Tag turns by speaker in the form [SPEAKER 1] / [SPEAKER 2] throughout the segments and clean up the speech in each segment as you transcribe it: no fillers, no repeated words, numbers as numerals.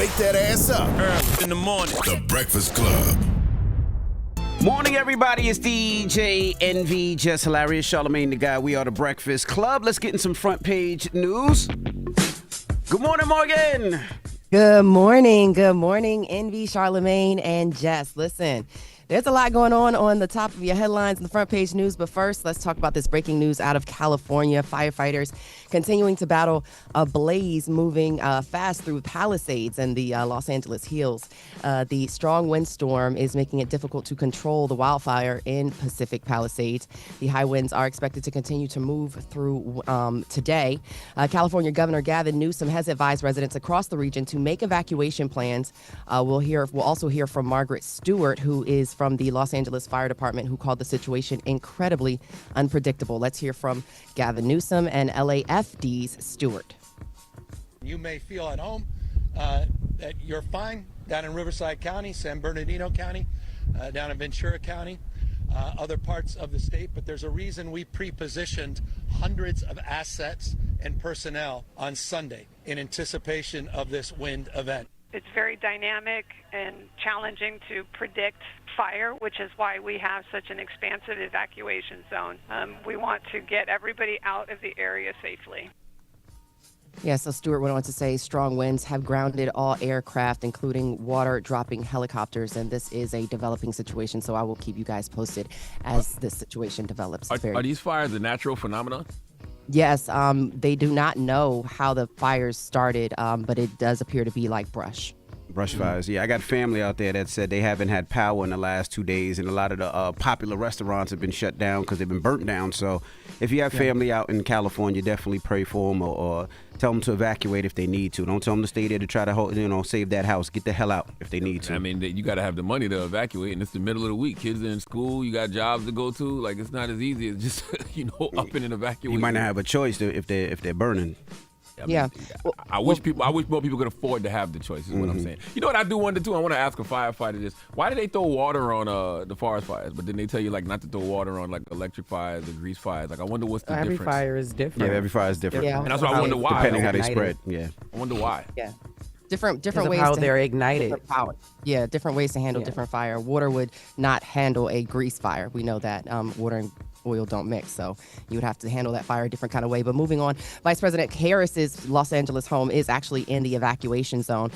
[SPEAKER 1] wake that ass up.
[SPEAKER 2] Early in the morning.
[SPEAKER 1] The Breakfast Club.
[SPEAKER 3] Morning, everybody. It's DJ NV, Jess Hilarious, Charlamagne the Guy. We are the Breakfast Club. Let's get in some front page news. Good morning, Morgan.
[SPEAKER 4] Good morning, Envy, Charlamagne, and Jess. Listen, there's a lot going on the top of your headlines and the front page news. But first, let's talk about this breaking news out of California. Firefighters continuing to battle a blaze moving fast through Palisades and the Los Angeles hills. The strong windstorm is making it difficult to control the wildfire in Pacific Palisades. The high winds are expected to continue to move through today. California Governor Gavin Newsom has advised residents across the region to make evacuation plans. We'll also hear from Margaret Stewart, who is from the Los Angeles Fire Department, who called the situation incredibly unpredictable. Let's hear from Gavin Newsom and LAFD's Stewart.
[SPEAKER 5] You may feel at home that you're fine down in Riverside County, San Bernardino County, down in Ventura County, other parts of the state, but there's a reason we pre-positioned hundreds of assets and personnel on Sunday in anticipation of this wind event.
[SPEAKER 6] It's very dynamic and challenging to predict fire, which is why we have such an expansive evacuation zone. We want to get everybody out of the area safely.
[SPEAKER 4] Yeah, so Stewart went on to say strong winds have grounded all aircraft, including water-dropping helicopters, and this is a developing situation, so I will keep you guys posted as this situation develops.
[SPEAKER 2] Are these fires a natural phenomenon?
[SPEAKER 4] Yes, they do not know how the fires started, but it does appear to be like brush.
[SPEAKER 3] Brush fires. Yeah, I got family out there that said they haven't had power in the last 2 days, and a lot of the popular restaurants have been shut down because they've been burnt down. So if you have family out in California, definitely pray for them or tell them to evacuate if they need to. Don't tell them to stay there to try to save that house. Get the hell out if they need to.
[SPEAKER 2] I mean, you got to have the money to evacuate, and it's the middle of the week. Kids are in school. You got jobs to go to. Like, it's not as easy as just up in and evacuate.
[SPEAKER 3] You might not have a choice if they're burning.
[SPEAKER 2] I wish more people could afford to have the choice, is what I'm saying. You know what I do wonder, too? I want to ask a firefighter this. Why do they throw water on the forest fires, but then they tell you, like, not to throw water on, like, electric fires or grease fires? Like, I wonder what's the difference.
[SPEAKER 7] Every fire is different.
[SPEAKER 3] Yeah, every fire is different.
[SPEAKER 4] Yeah.
[SPEAKER 2] And that's why I wonder why.
[SPEAKER 3] Depending how they spread. Yeah.
[SPEAKER 2] I wonder why.
[SPEAKER 4] Yeah. Different
[SPEAKER 7] Because of
[SPEAKER 4] ways
[SPEAKER 7] how
[SPEAKER 4] to
[SPEAKER 7] they're ignited.
[SPEAKER 4] Yeah, different ways to handle different fire. Water would not handle a grease fire. We know that. Water and oil don't mix, so you would have to handle that fire a different kind of way. But moving on, Vice President Harris's Los Angeles home is actually in the evacuation zone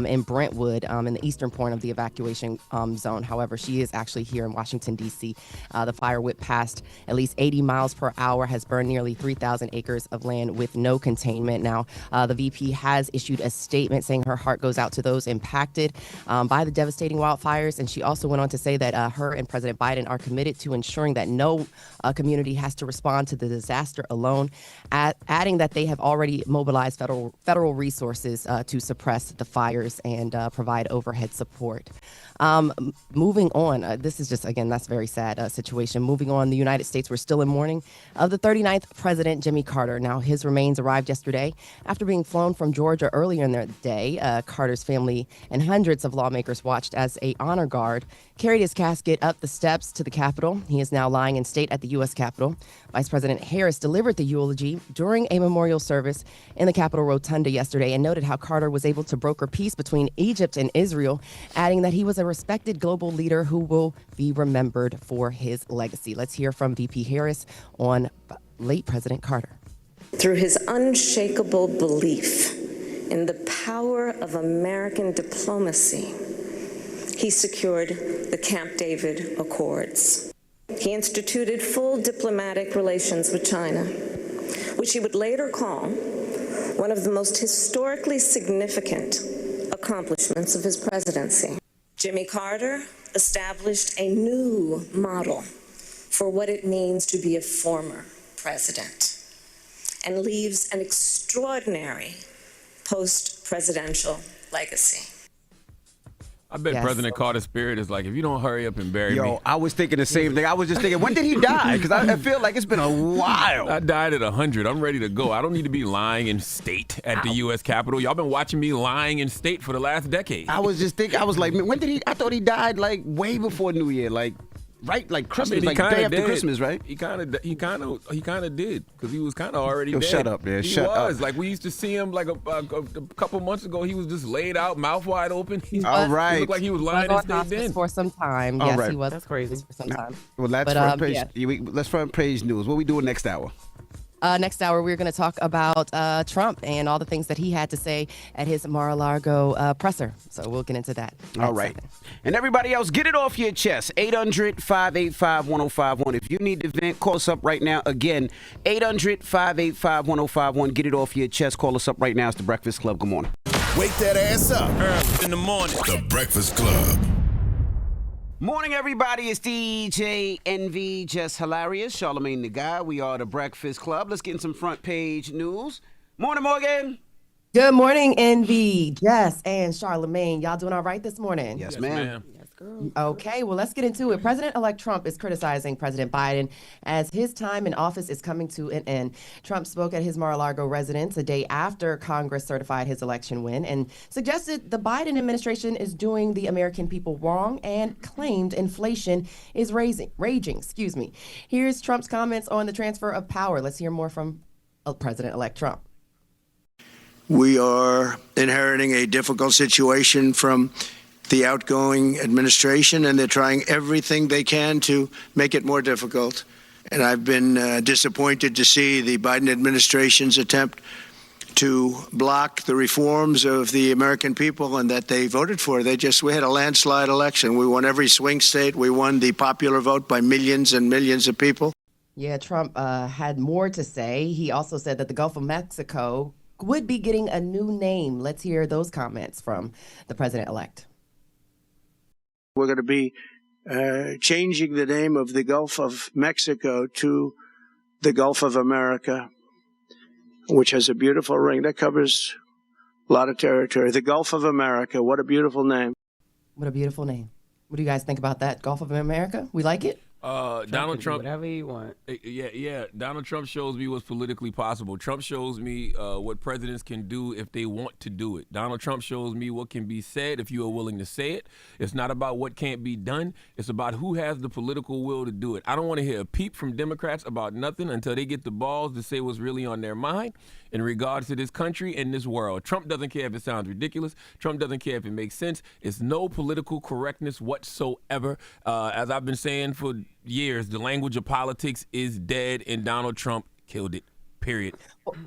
[SPEAKER 4] in Brentwood, in the eastern point of the evacuation zone. However, she is actually here in Washington, D.C. The fire whipped past at least 80 miles per hour, has burned nearly 3,000 acres of land with no containment. Now, the VP has issued a statement saying her heart goes out to those impacted by the devastating wildfires, and she also went on to say that her and President Biden are committed to ensuring that no community has to respond to the disaster alone, adding that they have already mobilized federal resources to suppress the fires and provide overhead support. Moving on, this is just, again, that's a very sad situation. Moving on, the United States, we're still in mourning of the 39th President, Jimmy Carter. Now, his remains arrived yesterday after being flown from Georgia earlier in the day. Carter's family and hundreds of lawmakers watched as a honor guard carried his casket up the steps to the Capitol. He is now lying in state at the U.S. Capitol. Vice President Harris delivered the eulogy during a memorial service in the Capitol Rotunda yesterday and noted how Carter was able to broker peace between Egypt and Israel, adding that he was a respected global leader who will be remembered for his legacy. Let's hear from VP Harris on late President Carter.
[SPEAKER 8] Through his unshakable belief in the power of American diplomacy, he secured the Camp David Accords. He instituted full diplomatic relations with China, which he would later call one of the most historically significant accomplishments of his presidency. Jimmy Carter established a new model for what it means to be a former president and leaves an extraordinary post-presidential legacy.
[SPEAKER 2] I bet President Carter's spirit is like, if you don't hurry up and bury me.
[SPEAKER 3] I was thinking the same thing. I was just thinking, when did he die? Because I feel like it's been a while.
[SPEAKER 2] I died at 100. I'm ready to go. I don't need to be lying in state at the U.S. Capitol. Y'all been watching me lying in state for the last decade.
[SPEAKER 3] I was just thinking, I was like, man, when did he? I thought he died like way before New Year, like right? Like Christmas,
[SPEAKER 2] I mean,
[SPEAKER 3] like day after Christmas, right?
[SPEAKER 2] He kind of did because he was kind of already dead.
[SPEAKER 3] Shut up, man.
[SPEAKER 2] Shut up. Like we used to see him like a couple months ago. He was just laid out, mouth wide open.
[SPEAKER 3] All right.
[SPEAKER 2] He looked like he was lying and stayed dead
[SPEAKER 4] for some time.
[SPEAKER 3] All
[SPEAKER 4] Yes,
[SPEAKER 3] right.
[SPEAKER 4] he was.
[SPEAKER 7] That's crazy.
[SPEAKER 4] For some time.
[SPEAKER 3] Well, that's front page. Let's front page news. What are we doing next hour?
[SPEAKER 4] Next hour, we're going to talk about Trump and all the things that he had to say at his Mar-a-Lago presser. So we'll get into that.
[SPEAKER 3] All right. 7. And everybody else, get it off your chest. 800-585-1051. If you need to vent, call us up right now. Again, 800-585-1051. Get it off your chest. Call us up right now. It's The Breakfast Club. Good morning.
[SPEAKER 1] Wake that ass up.
[SPEAKER 2] early in the morning.
[SPEAKER 1] The Breakfast Club.
[SPEAKER 3] Morning, everybody. It's DJ NV, Jess Hilarious, Charlamagne the Guy. We are The Breakfast Club. Let's get in some front page news. Morning, Morgan.
[SPEAKER 4] Good morning, NV, Jess, and Charlamagne. Y'all doing all right this morning?
[SPEAKER 3] Yes, ma'am.
[SPEAKER 4] Okay, well, let's get into it. President-elect Trump is criticizing President Biden as his time in office is coming to an end. Trump spoke at his Mar-a-Lago residence a day after Congress certified his election win and suggested the Biden administration is doing the American people wrong and claimed inflation is raging. Here's Trump's comments on the transfer of power. Let's hear more from President-elect Trump.
[SPEAKER 9] We are inheriting a difficult situation from the outgoing administration, and they're trying everything they can to make it more difficult. And I've been disappointed to see the Biden administration's attempt to block the reforms of the American people and that they voted for. We had a landslide election. We won every swing state. We won the popular vote by millions and millions of people.
[SPEAKER 4] Yeah, Trump had more to say. He also said that the Gulf of Mexico would be getting a new name. Let's hear those comments from the president-elect.
[SPEAKER 9] We're going to be changing the name of the Gulf of Mexico to the Gulf of America, which has a beautiful ring that covers a lot of territory. The Gulf of America, what a beautiful name.
[SPEAKER 4] What a beautiful name. What do you guys think about that? Gulf of America? We like it?
[SPEAKER 2] Donald Trump,
[SPEAKER 7] whatever you want.
[SPEAKER 2] Yeah. Donald Trump shows me what's politically possible. Trump shows me what presidents can do if they want to do it. Donald Trump shows me what can be said if you are willing to say it. It's not about what can't be done. It's about who has the political will to do it. I don't want to hear a peep from Democrats about nothing until they get the balls to say what's really on their mind in regards to this country and this world. Trump doesn't care if it sounds ridiculous. Trump doesn't care if it makes sense. It's no political correctness whatsoever. As I've been saying for years, the language of politics is dead, and Donald Trump killed it. Period.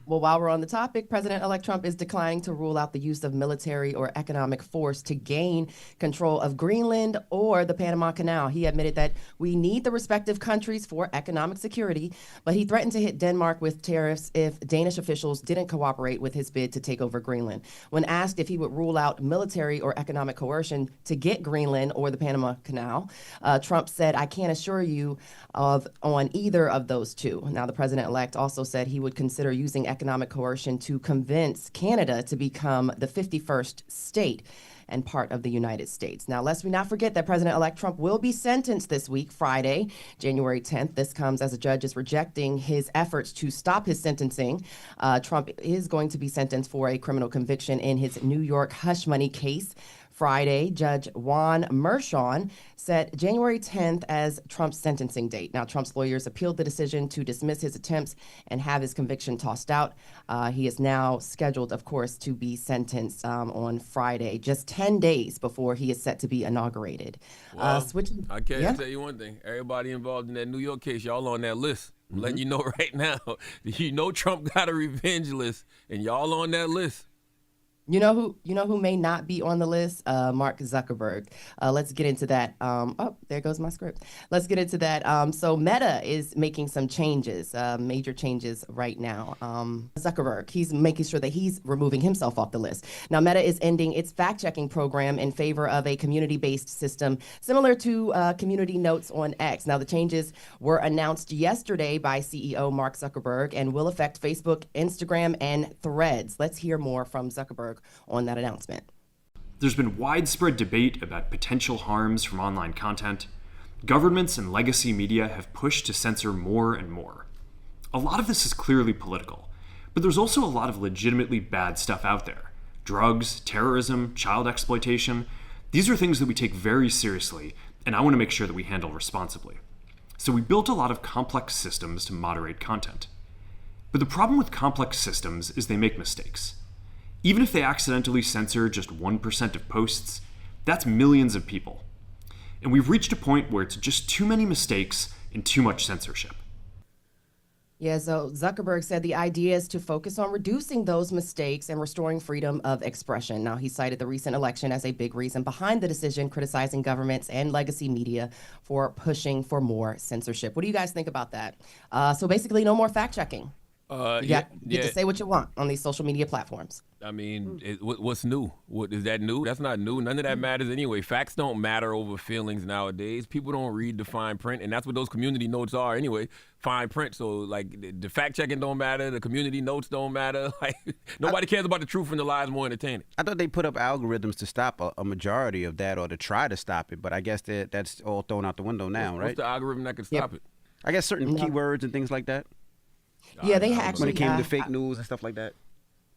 [SPEAKER 4] Well, while we're on the topic, President-elect Trump is declining to rule out the use of military or economic force to gain control of Greenland or the Panama Canal. He admitted that we need the respective countries for economic security, but he threatened to hit Denmark with tariffs if Danish officials didn't cooperate with his bid to take over Greenland. When asked if he would rule out military or economic coercion to get Greenland or the Panama Canal, Trump said, "I can't assure you on either of those two." Now, the president-elect also said he would consider using economic coercion to convince Canada to become the 51st state and part of the United States. Now, lest we not forget that President-elect Trump will be sentenced this week, Friday, January 10th. This comes as a judge is rejecting his efforts to stop his sentencing. Trump is going to be sentenced for a criminal conviction in his New York hush money case. Friday, Judge Juan Merchan set January 10th as Trump's sentencing date. Now, Trump's lawyers appealed the decision to dismiss his attempts and have his conviction tossed out. He is now scheduled, of course, to be sentenced on Friday, just 10 days before he is set to be inaugurated.
[SPEAKER 2] Well, I can't tell you one thing. Everybody involved in that New York case, y'all on that list. I'm letting you know right now. You know Trump got a revenge list, and y'all on that list.
[SPEAKER 4] You know who may not be on the list? Mark Zuckerberg. Let's get into that. Oh, there goes my script. Let's get into that. So Meta is making some changes, major changes right now. Zuckerberg, he's making sure that he's removing himself off the list. Now, Meta is ending its fact-checking program in favor of a community-based system similar to Community Notes on X. Now, the changes were announced yesterday by CEO Mark Zuckerberg and will affect Facebook, Instagram, and Threads. Let's hear more from Zuckerberg on that announcement.
[SPEAKER 10] There's been widespread debate about potential harms from online content. Governments and legacy media have pushed to censor more and more. A lot of this is clearly political, but there's also a lot of legitimately bad stuff out there. Drugs, terrorism, child exploitation. These are things that we take very seriously, and I want to make sure that we handle responsibly. So we built a lot of complex systems to moderate content. But the problem with complex systems is they make mistakes. Even if they accidentally censor just 1% of posts, that's millions of people. And we've reached a point where it's just too many mistakes and too much censorship.
[SPEAKER 4] Yeah, so Zuckerberg said the idea is to focus on reducing those mistakes and restoring freedom of expression. Now, he cited the recent election as a big reason behind the decision, criticizing governments and legacy media for pushing for more censorship. What do you guys think about that? So basically, no more fact-checking. You get to say what you want on these social media platforms.
[SPEAKER 2] I mean, what's new? Is that new? That's not new. None of that matters anyway. Facts don't matter over feelings nowadays. People don't read the fine print, and that's what those community notes are anyway, fine print. So, like, the fact-checking don't matter. The community notes don't matter. Like, nobody cares about the truth and the lies more entertaining.
[SPEAKER 3] I thought they put up algorithms to stop a majority of that or to try to stop it, but I guess that's all thrown out the window now, right?
[SPEAKER 2] What's the algorithm that could stop it?
[SPEAKER 3] I guess certain keywords and things like that.
[SPEAKER 4] Yeah, they actually,
[SPEAKER 3] when it came to fake news and stuff like that.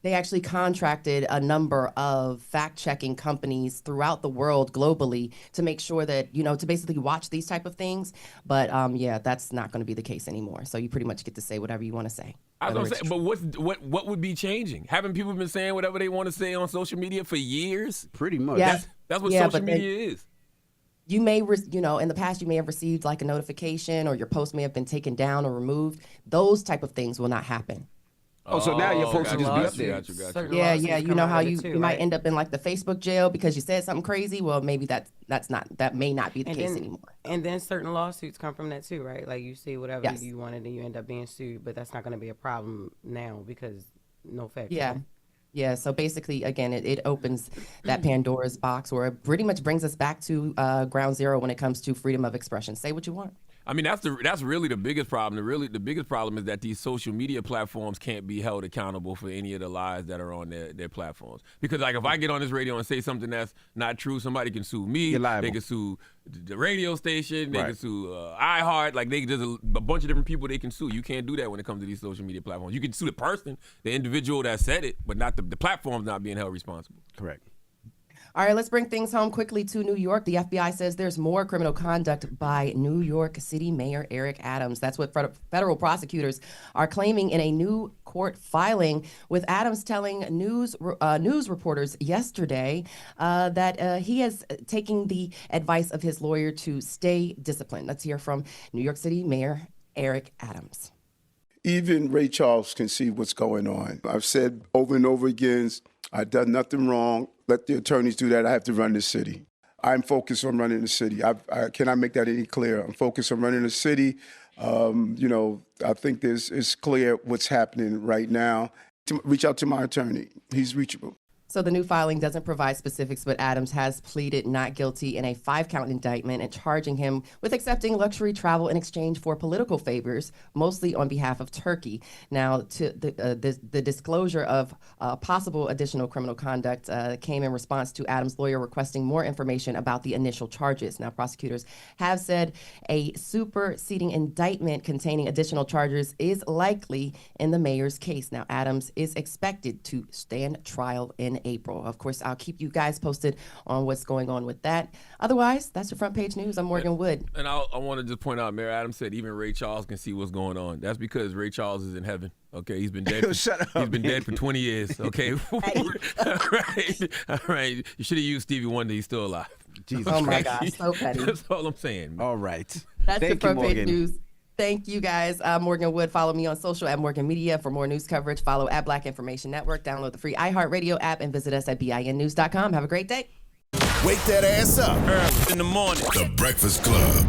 [SPEAKER 4] They actually contracted a number of fact-checking companies throughout the world globally to make sure that, to basically watch these type of things. But yeah, that's not going to be the case anymore. So you pretty much get to say whatever you want to say.
[SPEAKER 2] I was gonna say, but what would be changing? Haven't people been saying whatever they want to say on social media for years?
[SPEAKER 3] Pretty much.
[SPEAKER 4] Yeah.
[SPEAKER 2] That's what social media is.
[SPEAKER 4] You may, in the past, you may have received like a notification or your post may have been taken down or removed. Those type of things will not happen.
[SPEAKER 3] Oh, so now your post will just be up there.
[SPEAKER 2] Gotcha.
[SPEAKER 4] Yeah. You know how you might end up in like the Facebook jail because you said something crazy. Well, maybe that may not be the case anymore.
[SPEAKER 7] And then certain lawsuits come from that too, right? Like you say whatever you wanted and you end up being sued, but that's not going to be a problem now because no fact.
[SPEAKER 4] Yeah. Yeah, so basically, again, it opens that Pandora's box, or it pretty much brings us back to ground zero when it comes to freedom of expression. Say what you want.
[SPEAKER 2] I mean, that's really the biggest problem. The biggest problem is that these social media platforms can't be held accountable for any of the lies that are on their platforms. Because, like, if I get on this radio and say something that's not true, somebody can sue me.
[SPEAKER 3] You're liable.
[SPEAKER 2] They can sue the radio station. They
[SPEAKER 3] Right.
[SPEAKER 2] can sue iHeart. Like, there's a bunch of different people they can sue. You can't do that when it comes to these social media platforms. You can sue the person, the individual that said it, but not the platform's not being held responsible.
[SPEAKER 3] Correct.
[SPEAKER 4] All right, let's bring things home quickly to New York. The FBI says there's more criminal conduct by New York City Mayor Eric Adams. That's what federal prosecutors are claiming in a new court filing, with Adams telling news reporters yesterday that he is taking the advice of his lawyer to stay disciplined. Let's hear from New York City Mayor Eric Adams.
[SPEAKER 11] Even Ray Charles can see what's going on. I've said over and over again, I've done nothing wrong. Let the attorneys do that. I have to run the city. I'm focused on running the city. I cannot make that any clearer. I'm focused on running the city. I think it's clear what's happening right now. Reach out to my attorney. He's reachable.
[SPEAKER 4] So the new filing doesn't provide specifics, but Adams has pleaded not guilty in a 5-count indictment and charging him with accepting luxury travel in exchange for political favors, mostly on behalf of Turkey. Now, to the disclosure of possible additional criminal conduct came in response to Adams' lawyer requesting more information about the initial charges. Now, prosecutors have said a superseding indictment containing additional charges is likely in the mayor's case. Now, Adams is expected to stand trial in April. Of course, I'll keep you guys posted on what's going on with that. Otherwise, that's your front page news. I'm Morgan Wood.
[SPEAKER 2] And I want to just point out, Mayor Adams said even Ray Charles can see what's going on. That's because Ray Charles is in heaven. Okay, he's been dead. He's been dead for 20 years. Okay, all right. You should have used Stevie Wonder. He's still alive.
[SPEAKER 3] Jesus
[SPEAKER 4] oh my
[SPEAKER 3] Christ.
[SPEAKER 4] gosh, so petty.
[SPEAKER 2] That's all I'm saying.
[SPEAKER 3] All right.
[SPEAKER 4] That's your
[SPEAKER 3] Thank you,
[SPEAKER 4] front page
[SPEAKER 3] Morgan.
[SPEAKER 4] news. Thank you, guys. Morgan Wood. Follow me on social at Morgan Media for more news coverage. Follow at Black Information Network. Download the free iHeartRadio app and visit us at BINnews.com. Have a great day.
[SPEAKER 1] Wake that ass up.
[SPEAKER 12] Early in the morning.
[SPEAKER 1] The Breakfast Club.